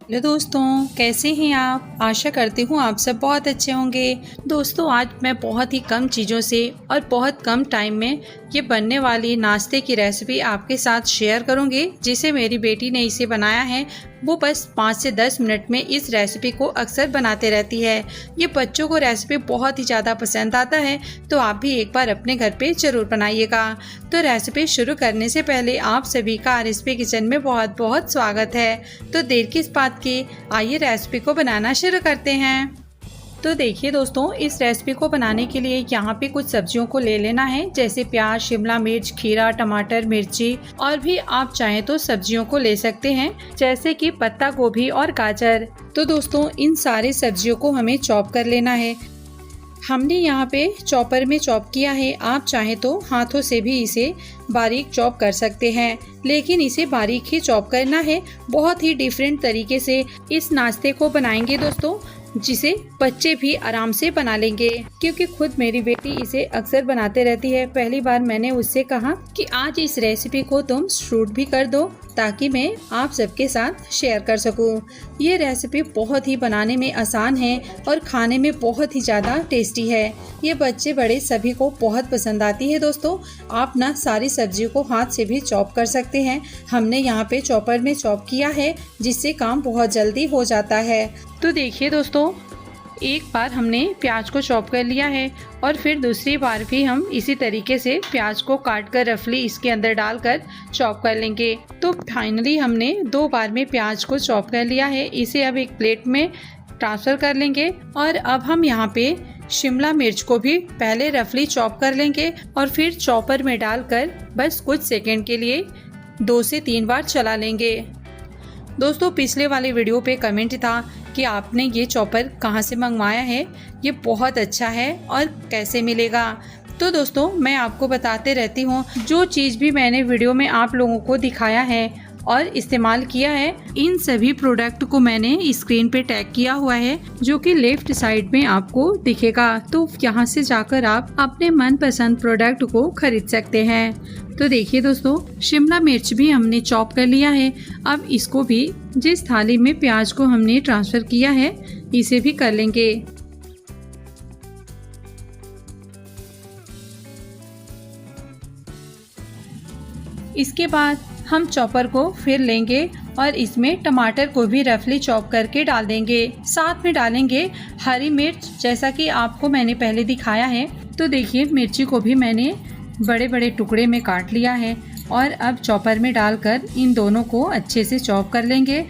Hello दोस्तों, कैसे हैं आप। आशा करती हूँ आप सब बहुत अच्छे होंगे। दोस्तों, आज मैं बहुत ही कम चीज़ों से और बहुत कम टाइम में ये बनने वाली नाश्ते की रेसिपी आपके साथ शेयर करूँगी, जिसे मेरी बेटी ने इसे बनाया है। वो बस 5 से 10 मिनट में इस रेसिपी को अक्सर बनाते रहती है। ये बच्चों को रेसिपी बहुत ही ज़्यादा पसंद आता है, तो आप भी एक बार अपने घर पे ज़रूर बनाइएगा। तो रेसिपी शुरू करने से पहले आप सभी का रेसिपी किचन में बहुत बहुत स्वागत है। तो देर किस बात की, आइए रेसिपी को बनाना शुरू करते हैं। तो देखिए दोस्तों, इस रेसिपी को बनाने के लिए यहाँ पे कुछ सब्जियों को ले लेना है, जैसे प्याज, शिमला मिर्च, खीरा, टमाटर, मिर्ची और भी आप चाहें तो सब्जियों को ले सकते हैं, जैसे कि पत्ता गोभी और गाजर। तो दोस्तों, इन सारे सब्जियों को हमें चॉप कर लेना है। हमने यहाँ पे चॉपर में चॉप किया है। आप चाहें तो हाथों से भी इसे बारीक चॉप कर सकते हैं, लेकिन इसे बारीक ही चॉप करना है। बहुत ही डिफरेंट तरीके से इस नाश्ते को बनाएंगे दोस्तों, जिसे बच्चे भी आराम से बना लेंगे, क्योंकि खुद मेरी बेटी इसे अक्सर बनाते रहती है। पहली बार मैंने उससे कहा कि आज इस रेसिपी को तुम शूट भी कर दो, ताकि मैं आप सबके साथ शेयर कर सकूं। ये रेसिपी बहुत ही बनाने में आसान है और खाने में बहुत ही ज़्यादा टेस्टी है। ये बच्चे बड़े सभी को बहुत पसंद आती है दोस्तों। आप ना सारी सब्जियों को हाथ से भी चॉप कर सकते हैं। हमने यहाँ पे चॉपर में चॉप किया है, जिससे काम बहुत जल्दी हो जाता है। तो देखिए दोस्तों, एक बार हमने प्याज को चॉप कर लिया है और फिर दूसरी बार भी हम इसी तरीके से प्याज को काट कर रफली इसके अंदर डालकर चॉप कर लेंगे। तो फाइनली हमने 2 बार में प्याज को चॉप कर लिया है। इसे अब एक प्लेट में ट्रांसफ़र कर लेंगे और अब हम यहाँ पे शिमला मिर्च को भी पहले रफली चॉप कर लेंगे और फिर चॉपर में डालकर बस कुछ सेकंड के लिए 2 से 3 बार चला लेंगे। दोस्तों, पिछले वाले वीडियो पे कमेंट था कि आपने ये चॉपर कहाँ से मंगवाया है, ये बहुत अच्छा है और कैसे मिलेगा। तो दोस्तों, मैं आपको बताते रहती हूँ, जो चीज़ भी मैंने वीडियो में आप लोगों को दिखाया है और इस्तेमाल किया है, इन सभी प्रोडक्ट को मैंने स्क्रीन पे टैग किया हुआ है, जो कि लेफ्ट साइड में आपको दिखेगा। तो यहाँ से जाकर आप अपने मनपसंद प्रोडक्ट को खरीद सकते हैं। तो देखिए दोस्तों, शिमला मिर्च भी हमने चॉप कर लिया है। अब इसको भी जिस थाली में प्याज को हमने ट्रांसफ़र किया है, इसे भी कर लेंगे। इसके बाद हम चॉपर को फिर लेंगे और इसमें टमाटर को भी रफली चॉप करके डाल देंगे। साथ में डालेंगे हरी मिर्च, जैसा कि आपको मैंने पहले दिखाया है। तो देखिए, मिर्ची को भी मैंने बड़े बड़े टुकड़े में काट लिया है और अब चॉपर में डालकर इन दोनों को अच्छे से चॉप कर लेंगे।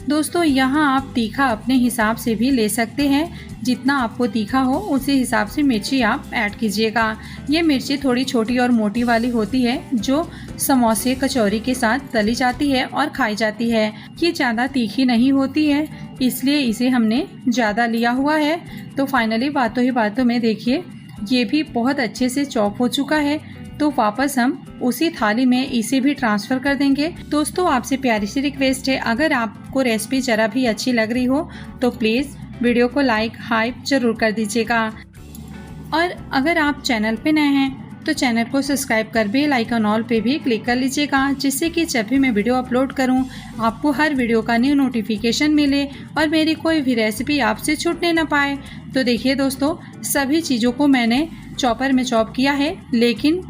दोस्तों, यहाँ आप तीखा अपने हिसाब से भी ले सकते हैं। जितना आपको तीखा हो उसी हिसाब से मिर्ची आप ऐड कीजिएगा। ये मिर्ची थोड़ी छोटी और मोटी वाली होती है, जो समोसे कचौरी के साथ तली जाती है और खाई जाती है। ये ज़्यादा तीखी नहीं होती है, इसलिए इसे हमने ज़्यादा लिया हुआ है। तो फाइनली बातों ही बातों में देखिए, ये भी बहुत अच्छे से चॉप हो चुका है। तो वापस हम उसी थाली में इसे भी ट्रांसफ़र कर देंगे। दोस्तों, आपसे प्यारी सी रिक्वेस्ट है, अगर आपको रेसिपी ज़रा भी अच्छी लग रही हो तो प्लीज़ वीडियो को लाइक हाइप ज़रूर कर दीजिएगा। और अगर आप चैनल पे नए हैं तो चैनल को सब्सक्राइब कर बेल आइकन ऑल पे भी क्लिक कर लीजिएगा, जिससे कि जब भी मैं वीडियो अपलोड करूं, आपको हर वीडियो का न्यू नोटिफिकेशन मिले और मेरी कोई भी रेसिपी आपसे छूटने ना पाए। तो देखिए दोस्तों, सभी चीज़ों को मैंने चॉपर में चॉप किया है, लेकिन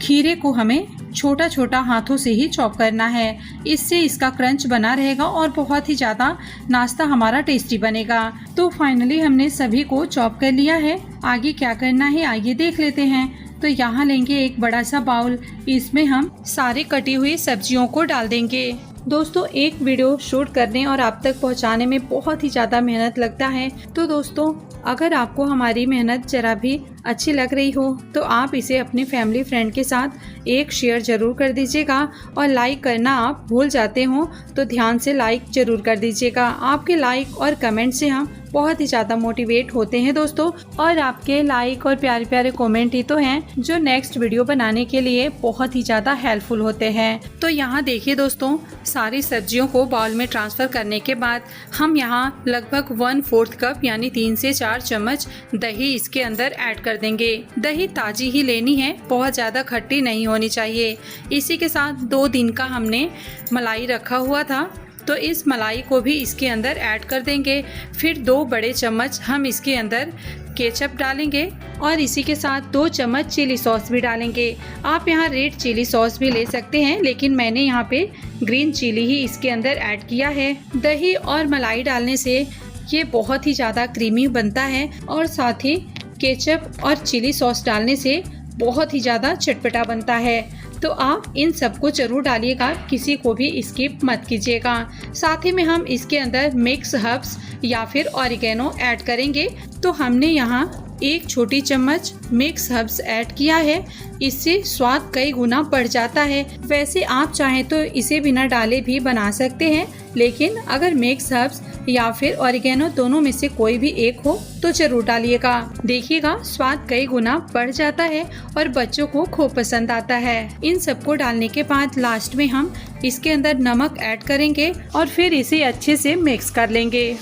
खीरे को हमें छोटा छोटा हाथों से ही चॉप करना है। इससे इसका क्रंच बना रहेगा और बहुत ही ज़्यादा नाश्ता हमारा टेस्टी बनेगा। तो फाइनली हमने सभी को चॉप कर लिया है। आगे क्या करना है आइए देख लेते हैं। तो यहाँ लेंगे एक बड़ा सा बाउल, इसमें हम सारी कटी हुई सब्जियों को डाल देंगे। दोस्तों, एक वीडियो शूट करने और आप तक पहुँचाने में बहुत ही ज़्यादा मेहनत लगता है। तो दोस्तों, अगर आपको हमारी मेहनत जरा भी अच्छी लग रही हो तो आप इसे अपने फैमिली फ्रेंड के साथ एक शेयर ज़रूर कर दीजिएगा। और लाइक करना आप भूल जाते हो तो ध्यान से लाइक ज़रूर कर दीजिएगा। आपके लाइक और कमेंट से हम बहुत ही ज़्यादा मोटिवेट होते हैं दोस्तों। और आपके लाइक और प्यारे प्यारे कमेंट ही तो हैं जो नेक्स्ट वीडियो बनाने के लिए बहुत ही ज़्यादा हेल्पफुल होते हैं। तो यहाँ देखिए दोस्तों, सारी सब्जियों को बाउल में ट्रांसफ़र करने के बाद हम यहाँ लगभग 1/4 कप यानी 3 से 4 चम्मच दही इसके अंदर ऐड कर देंगे। दही ताज़ी ही लेनी है, बहुत ज़्यादा खट्टी नहीं होनी चाहिए। इसी के साथ 2 दिन का हमने मलाई रखा हुआ था, तो इस मलाई को भी इसके अंदर ऐड कर देंगे। फिर 2 बड़े चम्मच हम इसके अंदर केचप डालेंगे और इसी के साथ 2 चम्मच चिली सॉस भी डालेंगे। आप यहाँ रेड चिली सॉस भी ले सकते हैं, लेकिन मैंने यहाँ पे ग्रीन चिली ही इसके अंदर ऐड किया है। दही और मलाई डालने से ये बहुत ही ज़्यादा क्रीमी बनता है और साथ ही केचप और चिली सॉस डालने से बहुत ही ज़्यादा चटपटा बनता है। तो आप इन सबको जरूर डालिएगा, किसी को भी स्किप मत कीजिएगा। साथ ही में हम इसके अंदर मिक्स हर्ब्स या फिर ऑरिगेनो ऐड करेंगे। तो हमने यहाँ 1 छोटी चम्मच मिक्स हर्ब्स ऐड किया है, इससे स्वाद कई गुना बढ़ जाता है। वैसे आप चाहें तो इसे बिना डाले भी बना सकते हैं, लेकिन अगर मिक्स हर्ब्स या फिर ऑरिगेनो दोनों में से कोई भी एक हो तो जरूर डालिएगा। देखिएगा स्वाद कई गुना बढ़ जाता है और बच्चों को खूब पसंद आता है। इन सबको डालने के बाद लास्ट में हम इसके अंदर नमक ऐड करेंगे और फिर इसे अच्छे से मिक्स कर लेंगे।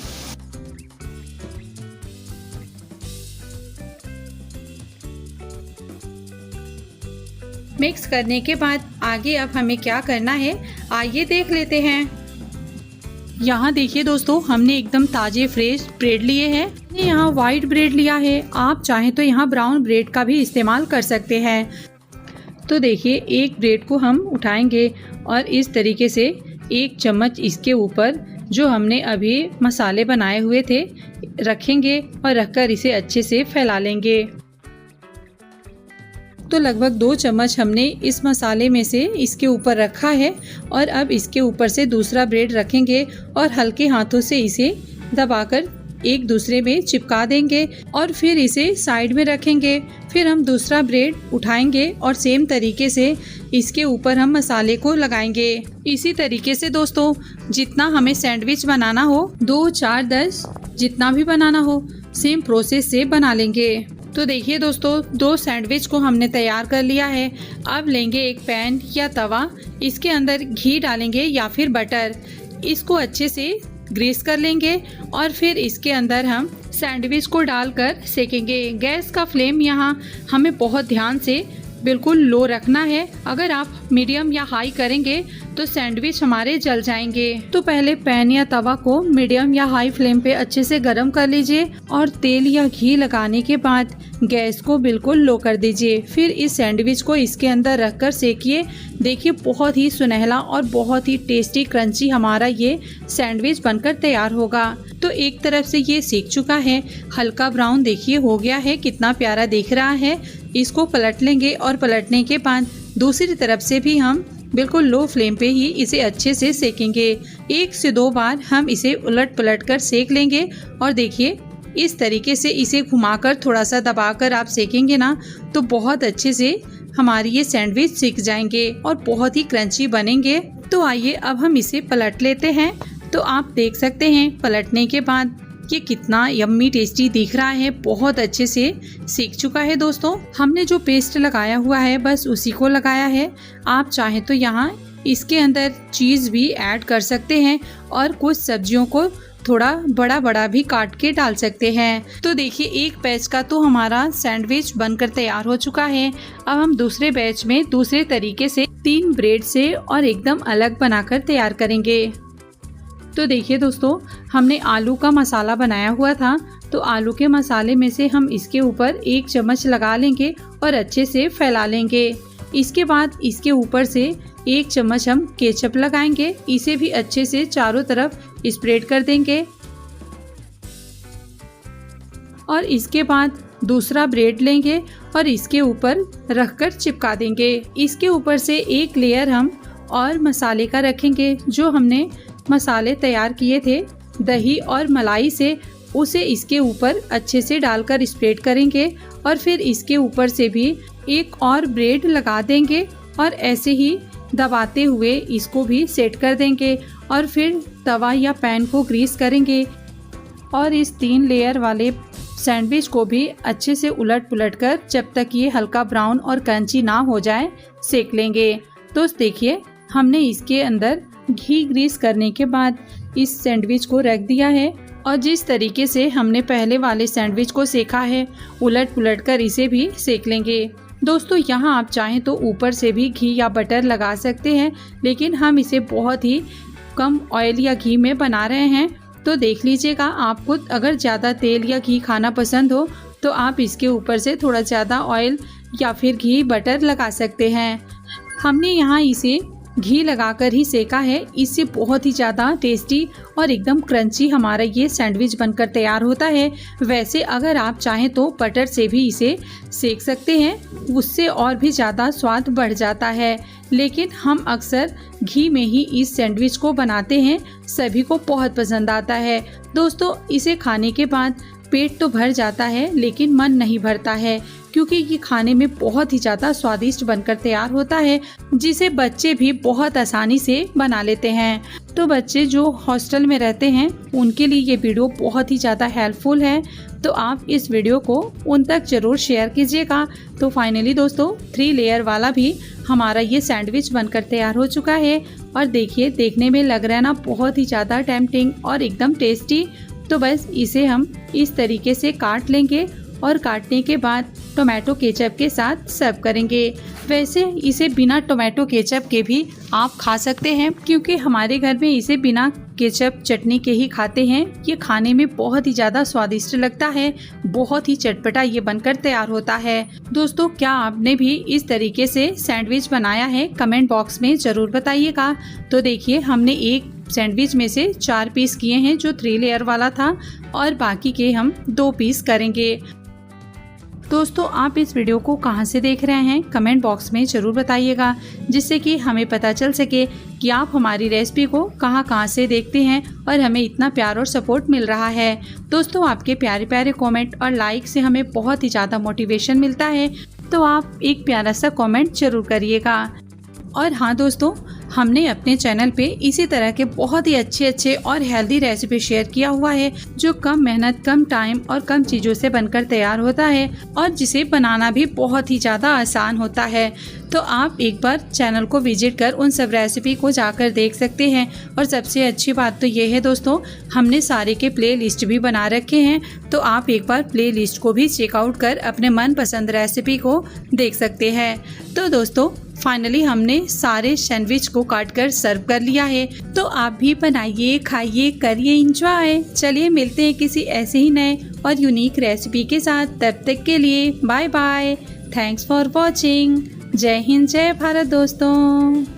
मिक्स करने के बाद आगे अब हमें क्या करना है, आइए देख लेते हैं। यहाँ देखिए दोस्तों, हमने एकदम ताजे फ्रेश ब्रेड लिए हैं। यहाँ वाइट ब्रेड लिया है, आप चाहें तो यहाँ ब्राउन ब्रेड का भी इस्तेमाल कर सकते हैं। तो देखिए एक ब्रेड को हम उठाएंगे और इस तरीके से 1 चम्मच इसके ऊपर जो हमने अभी मसाले बनाए हुए थे रखेंगे और रखकर इसे अच्छे से फैला लेंगे। तो लगभग 2 चम्मच हमने इस मसाले में से इसके ऊपर रखा है और अब इसके ऊपर से दूसरा ब्रेड रखेंगे और हल्के हाथों से इसे दबाकर एक दूसरे में चिपका देंगे और फिर इसे साइड में रखेंगे। फिर हम दूसरा ब्रेड उठाएंगे और सेम तरीके से इसके ऊपर हम मसाले को लगाएंगे। इसी तरीके से दोस्तों जितना हमें सैंडविच बनाना हो, 2, 4, 10 जितना भी बनाना हो, सेम प्रोसेस से बना लेंगे। तो देखिए दोस्तों 2 सैंडविच को हमने तैयार कर लिया है। अब लेंगे एक पैन या तवा, इसके अंदर घी डालेंगे या फिर बटर, इसको अच्छे से ग्रीस कर लेंगे और फिर इसके अंदर हम सैंडविच को डालकर सेकेंगे। गैस का फ्लेम यहाँ हमें बहुत ध्यान से बिल्कुल लो रखना है। अगर आप मीडियम या हाई करेंगे तो सैंडविच हमारे जल जाएंगे। तो पहले पैन या तवा को मीडियम या हाई फ्लेम पे अच्छे से गर्म कर लीजिए और तेल या घी लगाने के बाद गैस को बिल्कुल लो कर दीजिए। फिर इस सैंडविच को इसके अंदर रखकर सेकिए। देखिए बहुत ही सुनहला और बहुत ही टेस्टी क्रंची हमारा ये सैंडविच बनकर तैयार होगा। तो एक तरफ से ये सेक चुका है, हल्का ब्राउन देखिए हो गया है, कितना प्यारा दिख रहा है। इसको पलट लेंगे और पलटने के बाद दूसरी तरफ से भी हम बिल्कुल लो फ्लेम पे ही इसे अच्छे से सेकेंगे। 1 से 2 बार हम इसे उलट पलट कर सेक लेंगे और देखिए इस तरीके से इसे घुमाकर थोड़ा सा दबाकर आप सेकेंगे ना तो बहुत अच्छे से हमारी ये सैंडविच सीख जाएंगे और बहुत ही क्रंची बनेंगे। तो आइए अब हम इसे पलट लेते हैं। तो आप देख सकते हैं पलटने के बाद ये कितना यम्मी टेस्टी दिख रहा है, बहुत अच्छे से सीख चुका है। दोस्तों हमने जो पेस्ट लगाया हुआ है बस उसी को लगाया है। आप चाहें तो यहाँ इसके अंदर चीज़ भी ऐड कर सकते हैं और कुछ सब्जियों को थोड़ा बड़ा बड़ा भी काट के डाल सकते हैं। तो देखिए एक बैच का तो हमारा सैंडविच बनकर तैयार हो चुका है। अब हम दूसरे बैच में दूसरे तरीके से 3 ब्रेड से और एकदम अलग बनाकर तैयार करेंगे। तो देखिए दोस्तों हमने आलू का मसाला बनाया हुआ था, तो आलू के मसाले में से हम इसके ऊपर 1 चम्मच लगा लेंगे और अच्छे से फैला लेंगे। इसके बाद इसके ऊपर से 1 चम्मच हम केचप लगाएंगे, इसे भी अच्छे से चारों तरफ स्प्रेड कर देंगे और इसके बाद दूसरा ब्रेड लेंगे और इसके ऊपर रखकर चिपका देंगे। इसके ऊपर से 1 लेयर हम और मसाले का रखेंगे, जो हमने मसाले तैयार किए थे दही और मलाई से, उसे इसके ऊपर अच्छे से डालकर स्प्रेड करेंगे और फिर इसके ऊपर से भी 1 और ब्रेड लगा देंगे और ऐसे ही दबाते हुए इसको भी सेट कर देंगे और फिर तवा या पैन को ग्रीस करेंगे और इस 3 लेयर वाले सैंडविच को भी अच्छे से उलट पुलट कर जब तक ये हल्का ब्राउन और क्रंची ना हो जाए सेक लेंगे। तो देखिए हमने इसके अंदर घी ग्रीस करने के बाद इस सैंडविच को रख दिया है और जिस तरीके से हमने पहले वाले सैंडविच को सेका है उलट पुलट कर इसे भी सेक लेंगे। दोस्तों यहाँ आप चाहें तो ऊपर से भी घी या बटर लगा सकते हैं, लेकिन हम इसे बहुत ही कम ऑयल या घी में बना रहे हैं तो देख लीजिएगा, आपको अगर ज़्यादा तेल या घी खाना पसंद हो तो आप इसके ऊपर से थोड़ा ज़्यादा ऑयल या फिर घी बटर लगा सकते हैं। हमने यहाँ इसे घी लगाकर ही सेका है, इससे बहुत ही ज़्यादा टेस्टी और एकदम क्रंची हमारा ये सैंडविच बनकर तैयार होता है। वैसे अगर आप चाहें तो बटर से भी इसे सेक सकते हैं, उससे और भी ज़्यादा स्वाद बढ़ जाता है, लेकिन हम अक्सर घी में ही इस सैंडविच को बनाते हैं, सभी को बहुत पसंद आता है। दोस्तों, इसे खाने के बाद पेट तो भर जाता है लेकिन मन नहीं भरता है, क्योंकि ये खाने में बहुत ही ज़्यादा स्वादिष्ट बनकर तैयार होता है, जिसे बच्चे भी बहुत आसानी से बना लेते हैं। तो बच्चे जो हॉस्टल में रहते हैं उनके लिए ये वीडियो बहुत ही ज़्यादा हेल्पफुल है, तो आप इस वीडियो को उन तक ज़रूर शेयर कीजिएगा। तो फाइनली दोस्तों, 3 लेयर वाला भी हमारा ये सैंडविच बनकर तैयार हो चुका है और देखिए, देखने में लग रहा है ना बहुत ही ज़्यादा टेम्पटिंग और एकदम टेस्टी। तो बस इसे हम इस तरीके से काट लेंगे और काटने के बाद टोमेटो केचप के साथ सर्व करेंगे। वैसे इसे बिना टोमेटो केचप के भी आप खा सकते हैं, क्योंकि हमारे घर में इसे बिना केचप चटनी के ही खाते हैं। ये खाने में बहुत ही ज़्यादा स्वादिष्ट लगता है, बहुत ही चटपटा ये बनकर तैयार होता है। दोस्तों, क्या आपने भी इस तरीके से सैंडविच बनाया है? कमेंट बॉक्स में ज़रूर बताइएगा। तो देखिए, हमने एक सैंडविच में से 4 पीस किए हैं जो 3 लेयर वाला था, और बाकी के हम 2 पीस करेंगे। दोस्तों, आप इस वीडियो को कहां से देख रहे हैं कमेंट बॉक्स में ज़रूर बताइएगा, जिससे कि हमें पता चल सके कि आप हमारी रेसिपी को कहां से देखते हैं और हमें इतना प्यार और सपोर्ट मिल रहा है। दोस्तों, आपके प्यारे प्यारे कमेंट और लाइक से हमें बहुत ही ज़्यादा मोटिवेशन मिलता है, तो आप एक प्यारा सा कमेंट जरूर करिएगा। और हाँ दोस्तों, हमने अपने चैनल पे इसी तरह के बहुत ही अच्छे और हेल्दी रेसिपी शेयर किया हुआ है, जो कम मेहनत, कम टाइम और कम चीज़ों से बनकर तैयार होता है और जिसे बनाना भी बहुत ही ज़्यादा आसान होता है। तो आप एक बार चैनल को विजिट कर उन सब रेसिपी को जाकर देख सकते हैं। और सबसे अच्छी बात तो ये है दोस्तों, हमने सारे के प्ले लिस्ट भी बना रखे हैं, तो आप एक बार प्ले लिस्ट को भी चेकआउट कर अपने मनपसंद रेसिपी को देख सकते हैं। तो दोस्तों, फाइनली हमने सारे सैंडविच को काट कर सर्व कर लिया है, तो आप भी बनाइए, खाइए, करिए एंजॉय। चलिए मिलते हैं किसी ऐसे ही नए और यूनिक रेसिपी के साथ। तब तक के लिए bye bye. Thanks for watching. जय हिंद, जय भारत दोस्तों।